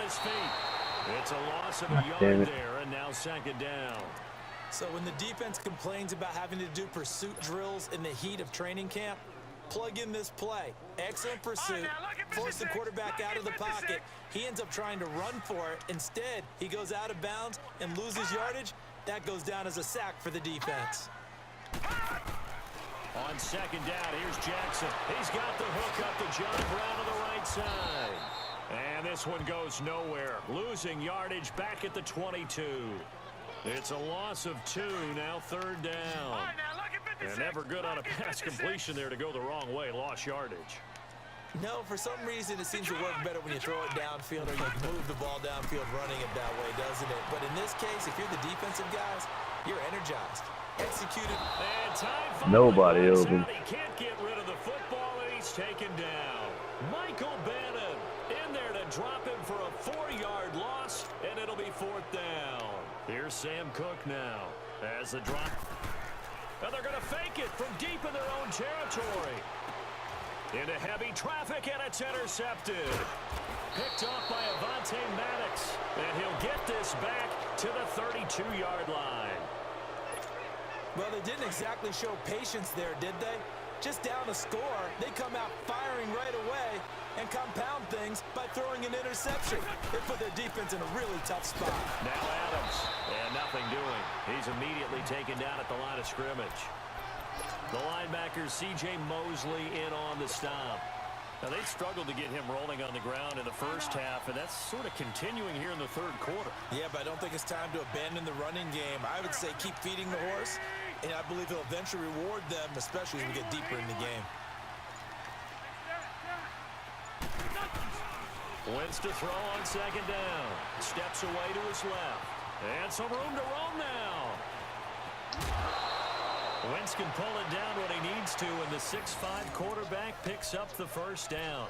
his feet. It's a loss of a yard there, and now second down. So when the defense complains about having to do pursuit drills in the heat of training camp, plug in this play. Excellent pursuit. Force the quarterback out of the pocket. He ends up trying to run for it. Instead, he goes out of bounds and loses yardage. That goes down as a sack for the defense. On second down, here's Jackson. He's got the hook up to John Brown on the right side. And this one goes nowhere. Losing yardage back at the 22. It's a loss of 2, now third down. And never good on a pass completion there to go the wrong way. Lost yardage. No, for some reason it seems to work better when you throw it downfield or you move the ball downfield running it that way, doesn't it? But in this case, if you're the defensive guys, you're energized. Executed. Nobody open. He can't get rid of the football, and he's taken down. Michael Bannon in there to drop him for a 4-yard loss, and it'll be fourth down. Here's Sam Cook now as the drop. And they're going to fake it from deep in their own territory. Into heavy traffic, and it's intercepted. Picked off by Avonte Maddox, and he'll get this back to the 32-yard line. Well, they didn't exactly show patience there, did they? Just down a score, they come out firing right away and compound things by throwing an interception. They put their defense in a really tough spot. Now Adams, and nothing doing. He's immediately taken down at the line of scrimmage. The linebacker, C.J. Mosley, in on the stop. Now, they struggled to get him rolling on the ground in the first half, and that's sort of continuing here in the third quarter. Yeah, but I don't think it's time to abandon the running game. I would say keep feeding the horse, and I believe he'll eventually reward them, especially as we get deeper in the game. Wentz to throw on second down. Steps away to his left. And some room to roam now. Wentz can pull it down when he needs to, and the 6'5" quarterback picks up the first down.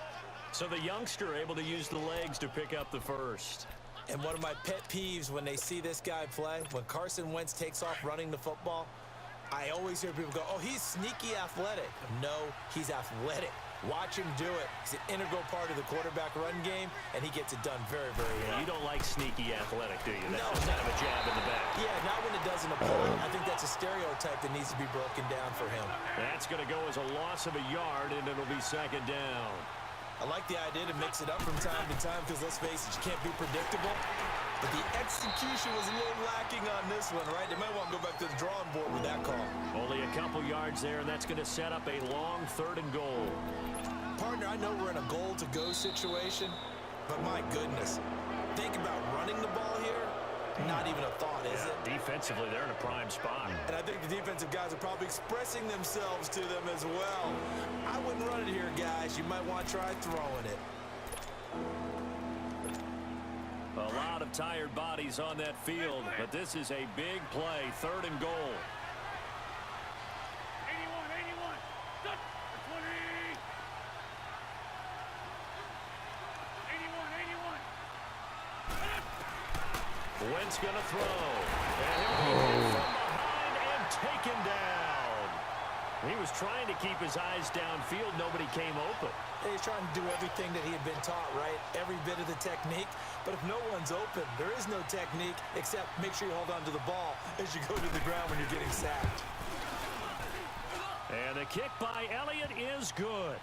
So the youngster able to use the legs to pick up the first. And one of my pet peeves when they see this guy play, when Carson Wentz takes off running the football, I always hear people go, oh, he's sneaky athletic. No, he's athletic. Watch him do it. He's an integral part of the quarterback run game, and he gets it done very, very well. You don't like sneaky athletic, do you? That's no, just kind of a jab in the back. Yeah, not when it doesn't apply. I think that's a stereotype that needs to be broken down for him. That's going to go as a loss of a yard, and it'll be second down. I like the idea to mix it up from time to time because, let's face it, you can't be predictable. But the execution was a little lacking on this one, right? They might want to go back to the drawing board with that call. Only a couple yards there, and that's going to set up a long 3rd and goal. Partner, I know we're in a goal-to-go situation, but my goodness, think about running the ball here. Not even a thought, is it? Defensively, they're in a prime spot. And I think the defensive guys are probably expressing themselves to them as well. I wouldn't run it here, guys. You might want to try throwing it. A lot of tired bodies on that field, but this is a big play, 3rd and goal. 81, good, 20. 81. Wentz going to throw. And he'll be hit from behind and taken down. He was trying to keep his eyes downfield. Nobody came open. He's trying to do everything that he had been taught, right? Every bit of the technique. But if no one's open, there is no technique except make sure you hold on to the ball as you go to the ground when you're getting sacked. And the kick by Elliott is good.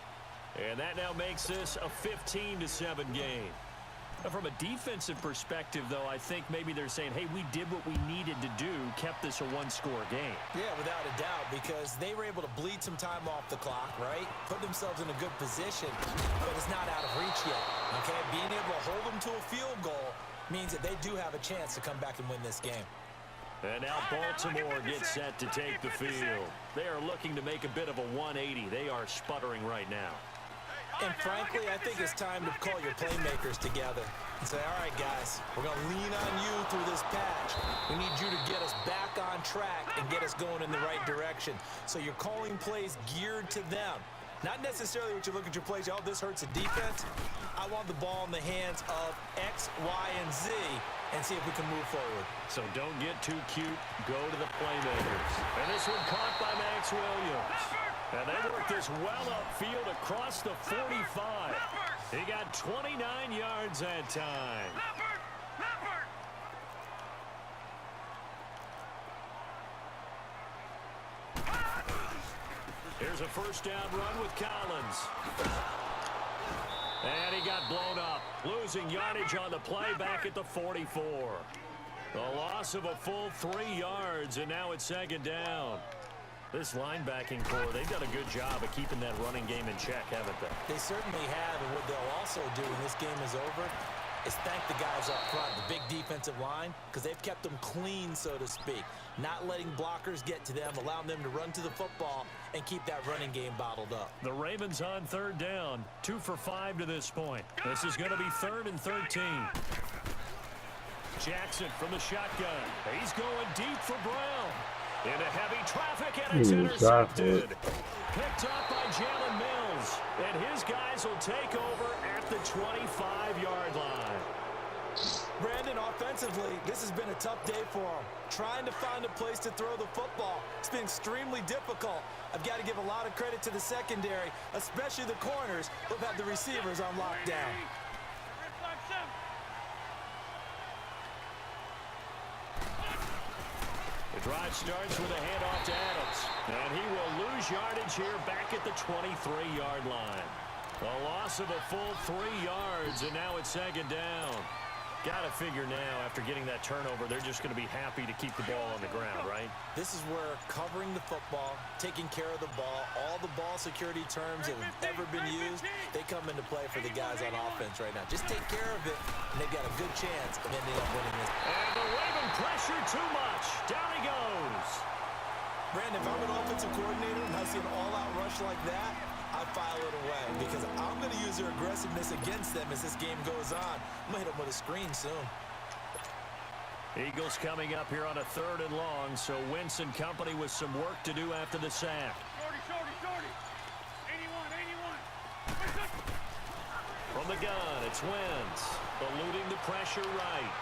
And that now makes this a 15-7 game. From a defensive perspective, though, I think maybe they're saying, hey, we did what we needed to do, kept this a one-score game. Yeah, without a doubt, because they were able to bleed some time off the clock, right? Put themselves in a good position, but it's not out of reach yet, okay? Being able to hold them to a field goal means that they do have a chance to come back and win this game. And now Baltimore gets set to take the field. They are looking to make a bit of a 180. They are sputtering right now. And frankly, I think it's time to call your playmakers together and say, all right, guys, we're going to lean on you through this patch. We need you to get us back on track and get us going in the right direction. So you're calling plays geared to them. Not necessarily what you look at your plays, oh, this hurts the defense. I want the ball in the hands of X, Y, and Z and see if we can move forward. So don't get too cute. Go to the playmakers. And this one caught by Max Williams. And they work this well upfield across the 45. He got 29 yards that time. Leopard! Leopard! Here's a first down run with Collins. And he got blown up, losing yardage on the play back at the 44. A loss of a full 3 yards, and now it's second down. This linebacking core, they've done a good job of keeping that running game in check, haven't they? They certainly have, and what they'll also do when this game is over is thank the guys up front, the big defensive line, because they've kept them clean, so to speak. Not letting blockers get to them, allowing them to run to the football and keep that running game bottled up. The Ravens on third down, 2 for 5 to this point. This is going to be 3rd and 13. Jackson from the shotgun. He's going deep for Brown. Into heavy traffic, and it's intercepted. Picked up by Jalen Mills. And his guys will take over at the 25-yard line. Brandon, offensively, this has been a tough day for him. Trying to find a place to throw the football. It's been extremely difficult. I've got to give a lot of credit to the secondary, especially the corners who've had the receivers on lockdown. Reflection! The drive starts with a handoff to Adams. And he will lose yardage here back at the 23-yard line. A loss of a full 3 yards, and now it's second down. Got to figure now, after getting that turnover, they're just going to be happy to keep the ball on the ground, right? This is where covering the football, taking care of the ball, all the ball security terms that have ever been used, they come into play for the guys on offense right now. Just take care of it, and they've got a good chance of ending up winning this. And the Raven pressure too much. Down he goes. Brandon, if I'm an offensive coordinator and I see an all-out rush like that, I file it away because I'm going to use their aggressiveness against them as this game goes on. I'm going to hit them with a screen soon. Eagles coming up here on a 3rd and long, so Wentz and company with some work to do after the sack. Shorty. 81. From the gun, it's Wentz, eluding the pressure right.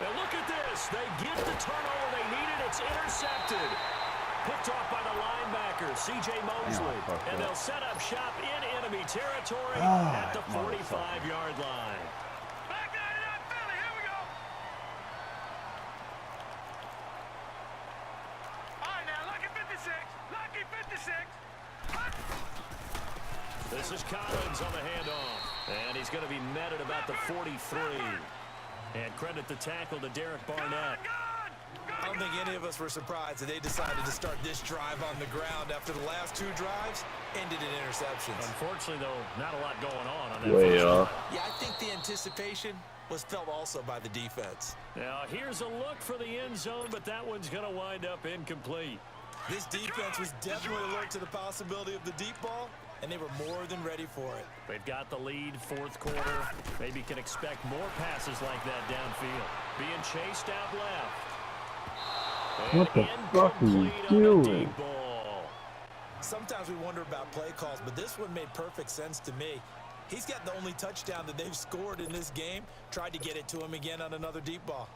And look at this. They get the turnover they needed. It's intercepted. Picked off by the linebacker, C.J. Mosley. And they'll set up shop in enemy territory at the 45-yard line. Back out of that belly. Here we go. All right, now, lucky 56. Lucky 56. This is Collins on the handoff. And he's going to be met at about the 43. And credit the tackle to Derek Barnett. I don't think any of us were surprised that they decided to start this drive on the ground after the last 2 drives ended in interceptions. Unfortunately, though, not a lot going on that Way first off. drive. Yeah, I think the anticipation was felt also by the defense. Now, here's a look for the end zone, but that one's going to wind up incomplete. This defense was definitely alert to the possibility of the deep ball, and they were more than ready for it. They've got the lead, 4th quarter. Maybe can expect more passes like that downfield. Being chased out left. What the fuck are you doing? Sometimes we wonder about play calls, but this one made perfect sense to me. He's got the only touchdown that they've scored in this game. Tried to get it to him again on another deep ball.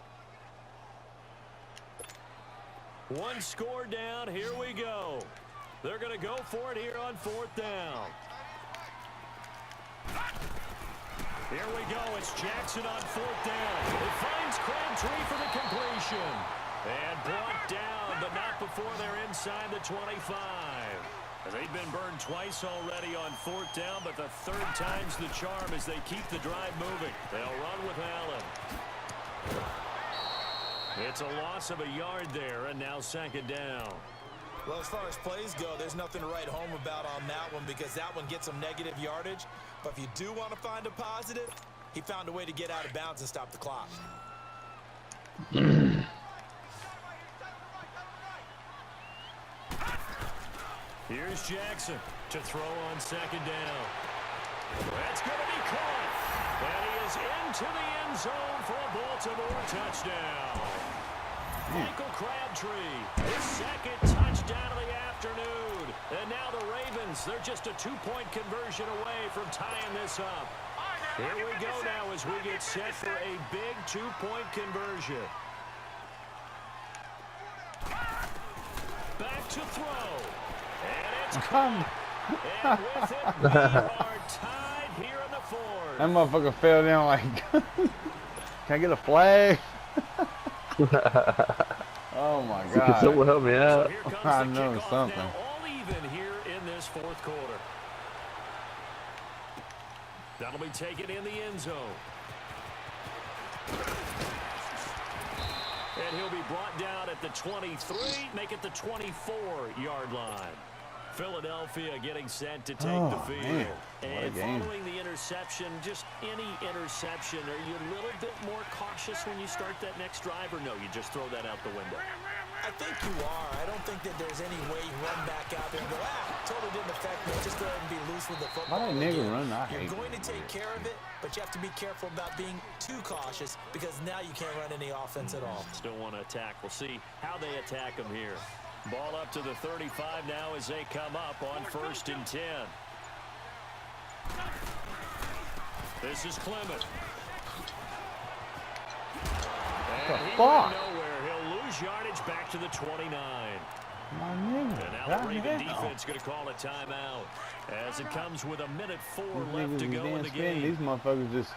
1 score down. Here we go. They're going to go for it here on 4th down. Here we go. It's Jackson on 4th down. It finds Crabtree for the completion. And brought down, but not before they're inside the 25. They've been burned twice already on 4th down, but the 3rd time's the charm as they keep the drive moving. They'll run with Allen. It's a loss of a yard there, and now 2nd down. Well, as far as plays go, there's nothing to write home about on that one because that one gets some negative yardage. But if you do want to find a positive, he found a way to get out of bounds and stop the clock. Here's Jackson to throw on 2nd down. That's going to be caught. And he is into the end zone for a Baltimore touchdown. Michael Crabtree, his 2nd touchdown of the afternoon. And now the Ravens, they're just a 2-point conversion away from tying this up. Here we go now as we get set for a big 2-point conversion. Back to throw. And it's caught. And with it, we are tied here in the fourth. That motherfucker fell down like, can I get a flag? Oh my Can God. someone help me So out? here comes I the know kickoff something. now, all even here in this fourth quarter. That'll be taken in the end zone. And he'll be brought down at the 23, make it the 24-yard line. Philadelphia getting set to take the field. Man. What a And game. following the interception, just any interception, are you a little bit more cautious when you start that next drive, or no, you just throw that out the window? I think you are. I don't think that there's any way you run back out there and go, totally didn't affect me. Just go ahead and be loose with the football. Why that nigga again. run? I You're hate going to that. take care of it, but you have to be careful about being too cautious because now you can't run any offense at all. Still want to attack. We'll see how they attack them here. Ball up to the 35 now as they come up on 1st and 10. This is Clement. And he fuck? went nowhere. He'll lose yardage back to the 29. My And nigga. now the Raven Goddamn. defense going to call a timeout as it comes with a minute 4 These left niggas to is go in damn the spinning. game. These motherfuckers just.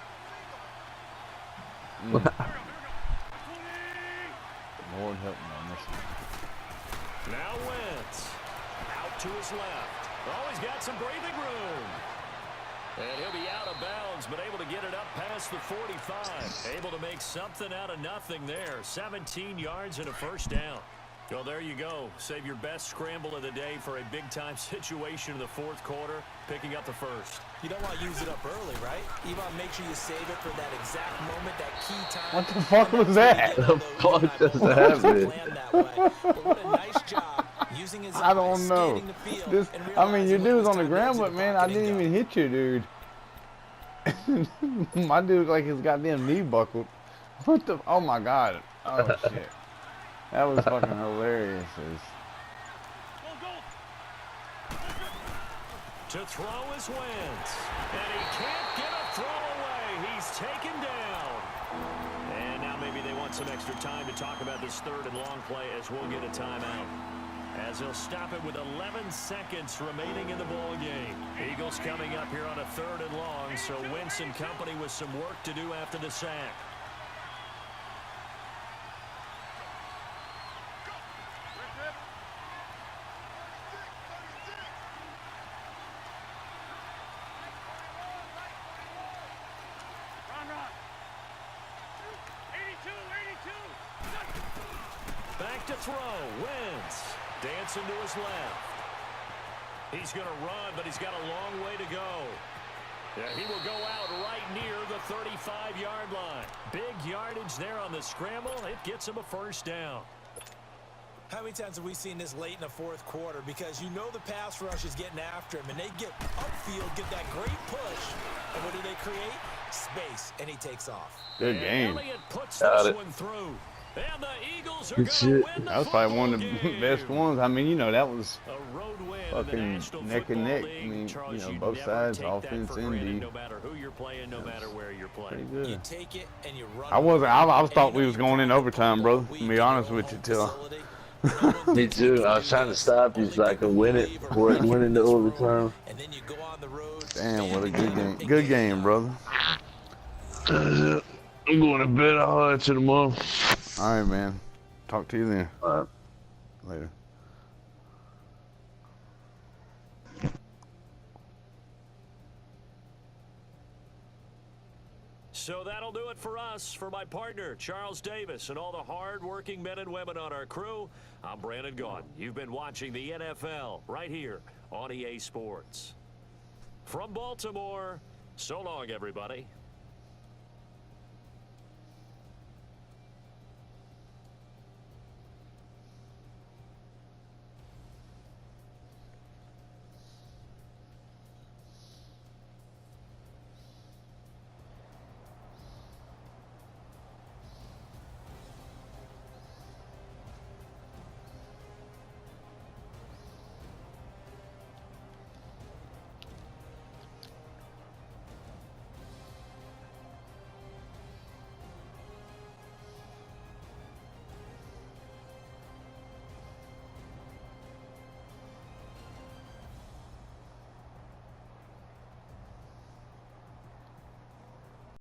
Lord help me on this one. Now Wentz out to his left. Oh, he's got some breathing room. And he'll be out of bounds, but able to get it up past the 45. Able to make something out of nothing there. 17 yards and a first down. Well, there you go. Save your best scramble of the day for a big-time situation in the fourth quarter, picking up the first. You don't want to use it up early, right? You want to make sure you save it for that exact moment, that key time. What the fuck was that? The fuck just happened? But what a nice job using his I eyes, don't know. scanning the field, This, and I mean, your realizing when it dude was was on the time to ground, exit but the man, I pocket and didn't go. even hit you, dude. My dude, like his goddamn knee buckled. What the? Oh my God. Oh shit. That was fucking hilarious. To throw is Wentz. And he can't get a throw away. He's taken down. And now maybe they want some extra time to talk about this 3rd and long play as we'll get a timeout. As he'll stop it with 11 seconds remaining in the ball game. Eagles coming up here on a 3rd and long, so Wentz and company with some work to do after the sack. Run. 82. Back to throw. Wentz dancing to his left. He's going to run, but he's got a long way to go. Yeah, he will go out right near the 35-yard line. Big yardage there on the scramble. It gets him a first down. How many times have we seen this late in the fourth quarter? Because you know the pass rush is getting after him, and they get upfield, get that great push, and what do they create? Space, and he takes off. Good And game. Elliott puts Got this it. one through. And the Eagles are Good going to shit. win the That was probably one of the football best game. ones. I mean, you know, that was A road win in the fucking National neck and Football neck. League. I mean, Charles, you know, you'd both never sides, take that offense for and granted, D. no matter who you're playing, no matter where you're Pretty playing. You good. take it, and you run. I wasn't. I And thought you we know was you going come in out overtime, a brother. week To in be your honest own with you, home till. facility. Me too. I was trying to stop you so I could win it before it went into overtime. And then you go on the road. Damn, what a bam, good bam, game. big Good game, done. brother. I'm going to bed. I'll at you tomorrow. All right, man. Talk to you then. All right. Later. So that'll do it for us. For my partner, Charles Davis, and all the hard-working men and women on our crew, I'm Brandon Gaudin. You've been watching the NFL right here on EA Sports. From Baltimore, so long, everybody.